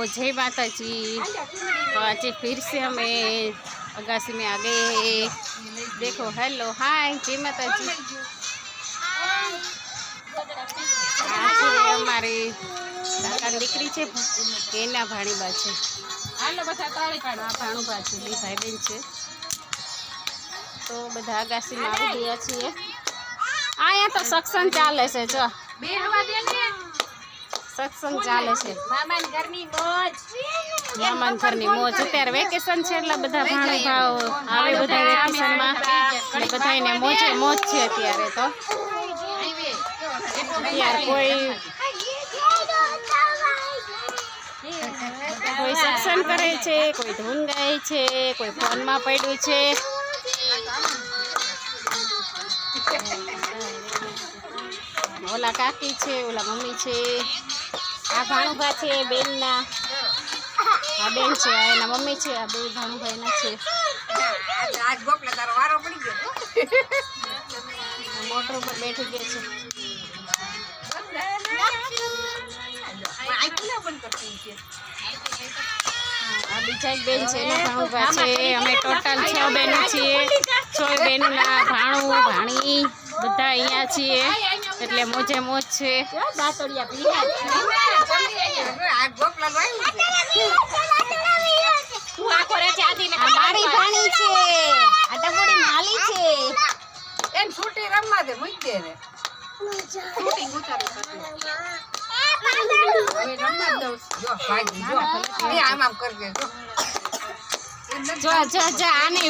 जय माता जी। तो आज फिर से हमें अगासी में आ गए। देखो हेलो हाय जय माता जी। आज हमारी काका दीकरी है एना भाणीबा है। भाणुबा है बे भाई बहन है। तो बधा अगासी में आई गया छे। आया तो सत्संग चाले छे जो सत्संग चाले छे। मामान घरनी मोज अत्यारे वेकेशन छे એટલે બધા ભાણો ભાવ આવે બધા વેકેશન માં એટલે બધાને મોજે મોજ છે અત્યારે તો અત્યારે કોઈ સત્સંગ કરે છે કોઈ ધૂન ગાય છે કોઈ ફોન માં પડ્યું છે। ओला काकी छे ओला मम्मी छे आ भाणुभा छे बेन ना आ बेन छे आ एना मम्मी छे आ बे भाणुभाई ना छे। आज गोपला तारो वारो पड़ी गयो मोटर पर बैठी गई छे। आइकला बंद करती छे। आ बीजा एक बेन छे एना भाणुभा छे। अमे टोटल 6 बेनो छे। 6 बेनो ना भाणु भाणी બધા અહીંયા છીએ એટલે મોજે મોજ છે। દાતડિયા ભીડા આ ગોપલા લાવી તું આ કરે છે આદીને મારી ભાણી છે આ ડબોડી માલી છે એમ છૂટી રમવા દે મૂકી દે રે છૂટી ઉતારી હવે રમવા દો જો ભાગી જો એ આમ આમ કરજે જો જો આને